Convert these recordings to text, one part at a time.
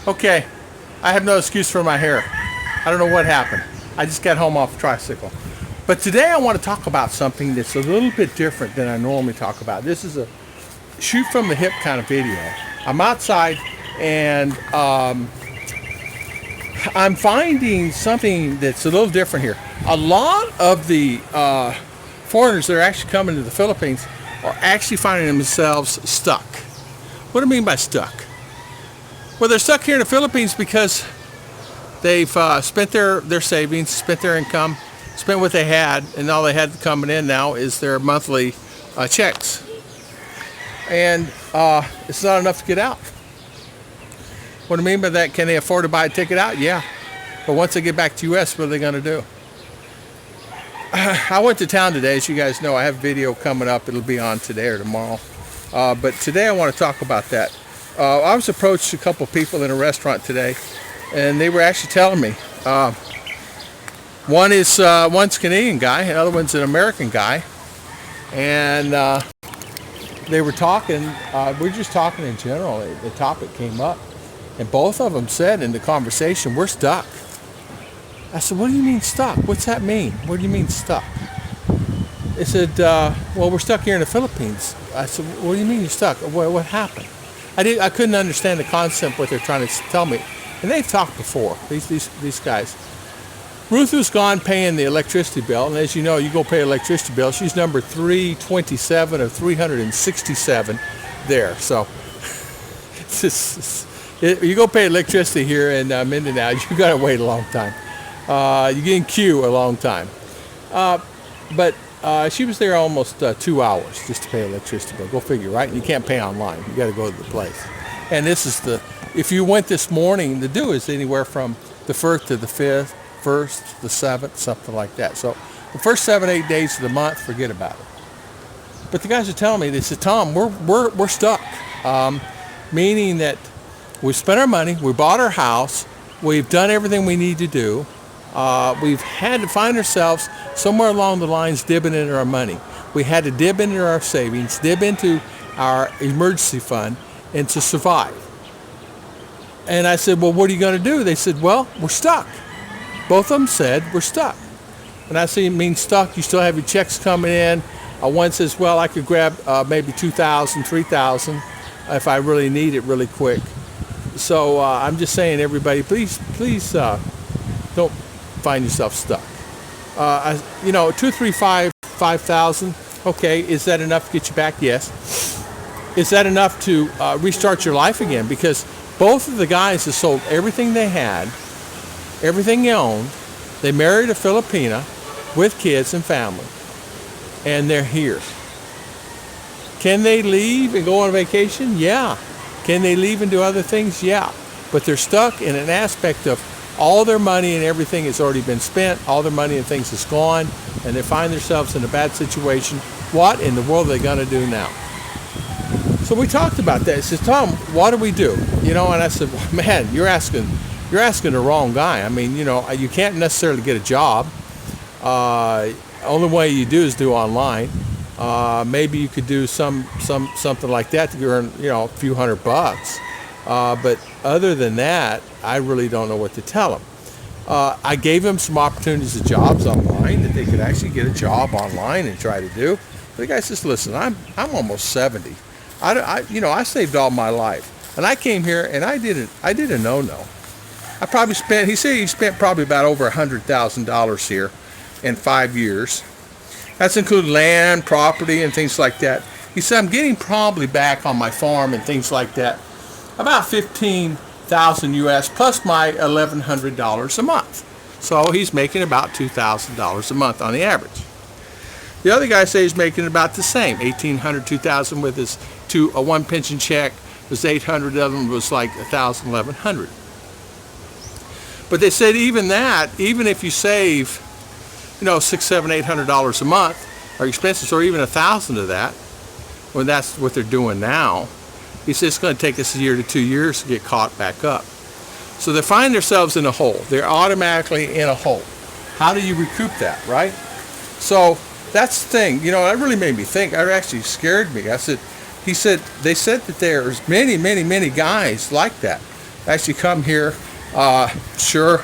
Okay, I have no excuse for my hair. I don't know what happened. I just got home off a tricycle. But today I want to talk about something that's a little bit different than I normally talk about. This is a shoot from the hip kind of video. I'm outside and I'm finding something that's a little different here. A lot of the foreigners that are actually coming to the Philippines are actually finding themselves stuck. What do I mean by stuck? Well, they're stuck here in the Philippines because they've spent their savings, spent their income, spent what they had, and all they had coming in now is their monthly checks. And it's not enough to get out. What do I mean by that? Can they afford to buy a ticket out? Yeah. But once they get back to U.S., what are they going to do? I went to town today. As you guys know, I have a video coming up. It'll be on today or tomorrow. But today I want to talk about that. I was approached a couple people in a restaurant today, and they were actually telling me one's Canadian guy, the other one's an American guy, and they were talking. We're just talking in general. The topic came up, and both of them said in the conversation, "We're stuck." I said, "What do you mean stuck? What's that mean? What do you mean stuck?" They said, "Well, we're stuck here in the Philippines." I said, "What do you mean you're stuck? What happened?" I couldn't understand the concept, what they're trying to tell me. And they've talked before, these guys. Ruth was gone paying the electricity bill, and as you know, you go pay electricity bill. She's number 327 of 367 there. So you go pay electricity here in Mindinao, you got to wait a long time. You get in queue a long time. But she was there almost 2 hours just to pay electricity bill. Go figure, right? You can't pay online. You got to go to the place. And this is if you went this morning, the due is anywhere from the 1st to the 5th, 1st, the 7th, something like that. So the first 7-8 days of the month, forget about it. But the guys are telling me, they said, "Tom, we're stuck." Meaning that we spent our money, we bought our house, we've done everything we need to do. We've had to find ourselves somewhere along the lines dipping into our money. We had to dip into our savings, dip into our emergency fund, and to survive. And I said, "Well, what are you going to do?" They said, "Well, we're stuck." Both of them said, "We're stuck." And I said, "You mean stuck? You still have your checks coming in?" One says, "Well, I could grab maybe $2,000, $3,000 if I really need it really quick." So I'm just saying, everybody, please don't find yourself stuck. 2, 3, 5, 5,000. Okay, is that enough to get you back? Yes. Is that enough to restart your life again? Because both of the guys have sold everything they had, everything they owned. They married a Filipina with kids and family, and they're here. Can they leave and go on vacation? Yeah. Can they leave and do other things? Yeah. But they're stuck in an aspect of all their money and everything has already been spent. All their money and things is gone, and they find themselves in a bad situation. What in the world are they going to do now? So we talked about that. He says, "Tom, what do we do?" And I said, "Well, man, you're asking the wrong guy. I mean, you can't necessarily get a job. Only way you do is do online. Maybe you could do something like that to earn a few $100. But other than that, I really don't know what to tell them." I gave them some opportunities of jobs online that they could actually get a job online and try to do. The guy says, "Listen, I'm almost 70. I saved all my life, and I came here and I did a no-no. I probably spent." He said he spent probably about over $100,000 here in 5 years. That's included land, property, and things like that. He said, "I'm getting probably back on my farm and things like that about $15,000 US plus my $1,100 a month." So he's making about $2,000 a month on the average. The other guy says he's making about the same, $1,800, $2,000 with his one pension check was $800. The other one was like $1,000, $1,100. But they said even if you save, $600, $700, $800 a month, or expenses, or even $1,000 of that, when that's what they're doing now, He said it's going to take us a year to 2 years to get caught back up. So they find themselves in a hole. They're automatically in a hole. How do you recoup that, right? So that's the thing. You know, that really made me think. It actually scared me. They said that there's many guys like that actually come here. Sure.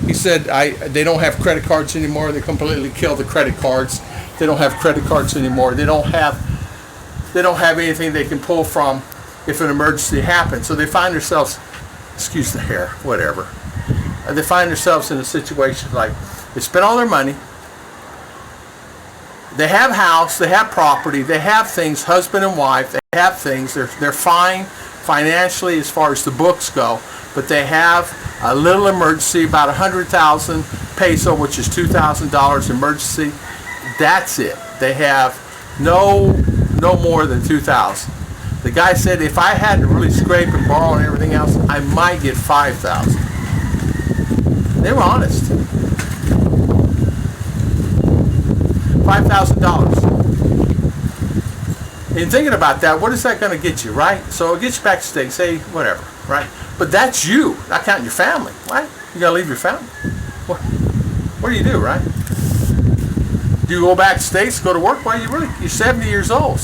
He said they don't have credit cards anymore. They completely killed the credit cards. They don't have credit cards anymore. They don't have anything they can pull from if an emergency happens. So they find themselves, excuse the hair, whatever. They find themselves in a situation like they spend all their money. They have house, they have property, they have things, husband and wife, they have things. They're fine financially as far as the books go, but they have a little emergency, about 100,000 peso, which is $2,000 emergency. That's it. They have no more than 2,000. The guy said if I had to really scrape and borrow and everything else, I might get 5,000. They were honest. $5,000. And thinking about that, what is that going to get you, right? So it gets you back to state, say whatever, right? But that's you, not counting your family, right? You got to leave your family. What do you do, right? Do you go back to states, go to work? Well, you're 70 years old.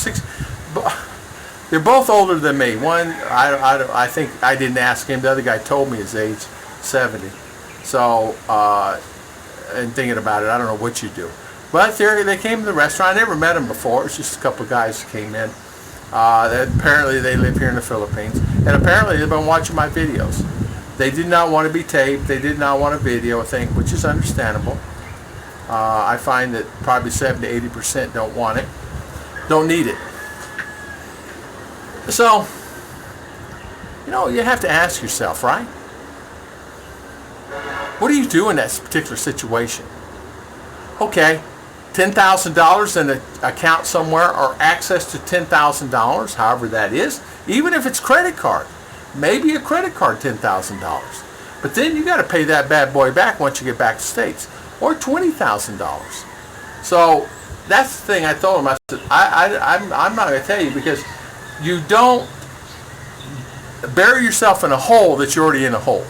They're both older than me. One, I think I didn't ask him. The other guy told me his age, 70. So, and thinking about it, I don't know what you do. But they came to the restaurant. I never met them before. It's just a couple of guys who came in. Apparently they live here in the Philippines. And apparently they've been watching my videos. They did not want to be taped. They did not want a video thing, which is understandable. I find that probably 70 to 80% don't want it. Don't need it. So, you know, you have to ask yourself, right? What do you do in that particular situation? Okay. $10,000 in an account somewhere or access to $10,000, however that is, even if it's credit card. Maybe a credit card, $10,000. But then you got to pay that bad boy back once you get back to States, or $20,000. So that's the thing I told him. I said, I'm not going to tell you because you don't bury yourself in a hole that you're already in a hole.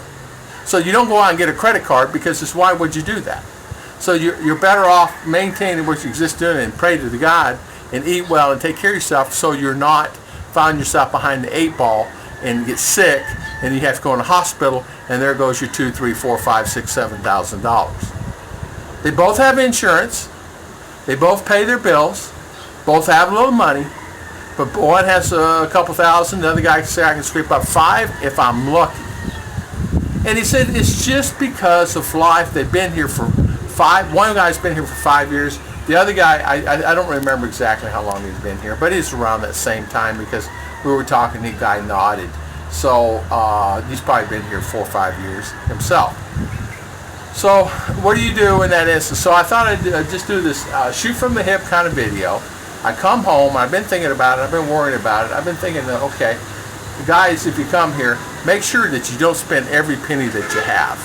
So you don't go out and get a credit card because it's why would you do that? So you're better off maintaining what you exist doing and pray to the God and eat well and take care of yourself so you're not finding yourself behind the 8 ball and get sick and you have to go in the hospital and there goes your $2,000, $3,000, $4,000, $5,000, $6,000, $7,000. They both have insurance. They both pay their bills. Both have a little money. But one has a couple thousand. The other guy can say I can scrape up 5 if I'm lucky. And he said it's just because of life. They've been here for 5. One guy's been here for 5 years. The other guy, I don't remember exactly how long he's been here, but he's around that same time because we were talking, the guy nodded. So he's probably been here 4 or 5 years himself. So what do you do in that instance? So I thought I'd just do this shoot from the hip kind of video. I come home, I've been thinking about it, I've been worrying about it, I've been thinking that, okay, guys, if you come here, make sure that you don't spend every penny that you have.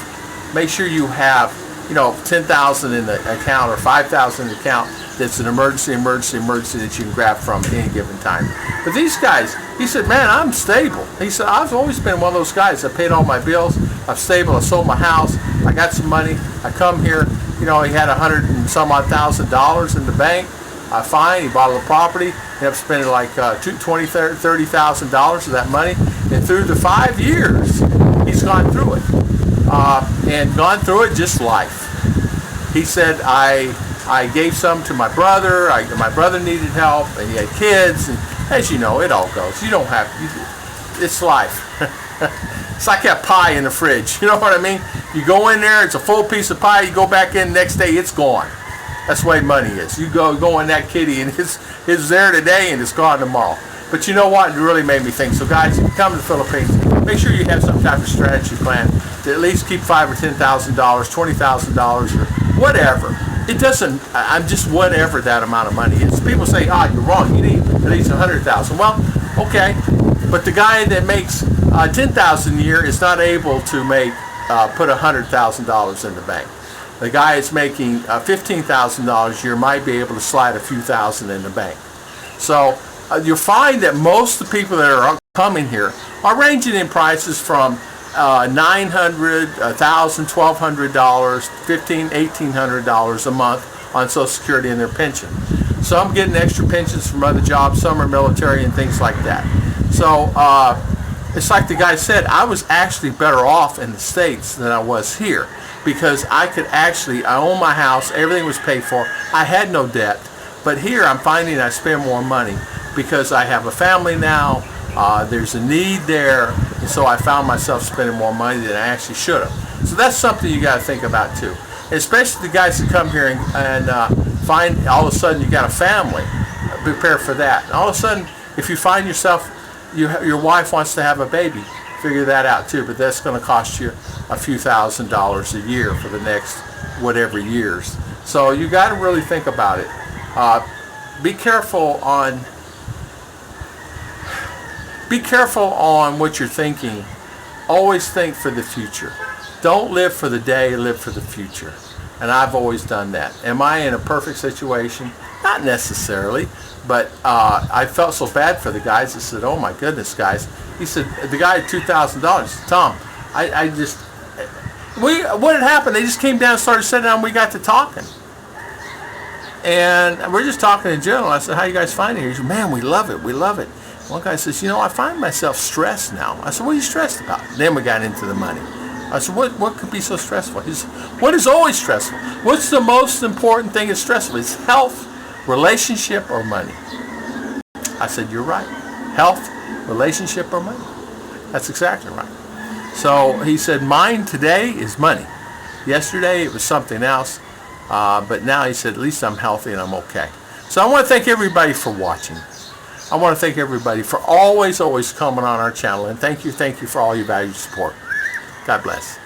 Make sure you have, you know, 10,000 in the account or 5,000 in the account that's an emergency that you can grab from at any given time. But these guys, he said, man, I'm stable. He said, I've always been one of those guys that paid all my bills. I'm stable. I sold my house. I got some money. I come here. You know, he had $100,000 and some odd in the bank. Fine. He bought a little property. He ended up spending like $20,000, $30,000 of that money. And through the 5 years, he's gone through it. And gone through it just life. He said, I gave some to my brother. My brother needed help, and he had kids. And as you know, it all goes. You don't have, it's life. It's like that pie in the fridge. You know what I mean? You go in there, it's a full piece of pie. You go back in the next day, it's gone. That's the way money is. You go in that kitty, and it's there today, and it's gone tomorrow. But you know what? It really made me think. So guys, if you come to the Philippines, make sure you have some type of strategy plan to at least keep $5,000 or $10,000, $20,000, or whatever. It doesn't. I'm just whatever that amount of money is. People say, you're wrong. You need at least $100,000. Well, okay, but the guy that makes $10,000 a year is not able to put $100,000 in the bank. The guy that's making $15,000 a year might be able to slide a few thousand in the bank. So you'll find that most of the people that are coming here are ranging in prices from $900, $1,000, $1,200, $1,500, $1,800 a month on Social Security and their pension. Some getting extra pensions from other jobs, some are military and things like that. So it's like the guy said, I was actually better off in the States than I was here, because I own my house, everything was paid for, I had no debt. But here I'm finding I spend more money because I have a family now, there's a need there, and so I found myself spending more money than I actually should have. So that's something you got to think about too. Especially the guys that come here and find all of a sudden you got a family, prepare for that. And all of a sudden, if you find yourself, your wife wants to have a baby, figure that out too, but that's going to cost you a few $1,000s a year for the next whatever years. So you got to really think about it. Be careful on what you're thinking. Always think for the future. Don't live for the day, live for the future. And I've always done that. Am I in a perfect situation? Not necessarily, but I felt so bad for the guys. I said, oh my goodness, guys. He said, the guy had $2,000. Tom, what had happened? They just came down and started sitting down and we got to talking. And we're just talking in general. I said, how you guys finding it? He said, man, we love it. We love it. One guy says, I find myself stressed now. I said, what are you stressed about? Then we got into the money. I said, what could be so stressful? He said, what is always stressful? What's the most important thing that's stressful? It's health, relationship, or money. I said, you're right. Health, relationship, or money. That's exactly right. So he said, mine today is money. Yesterday it was something else. But now he said, at least I'm healthy and I'm okay. So I want to thank everybody for watching. I want to thank everybody for always coming on our channel. And thank you for all your valued support. God bless.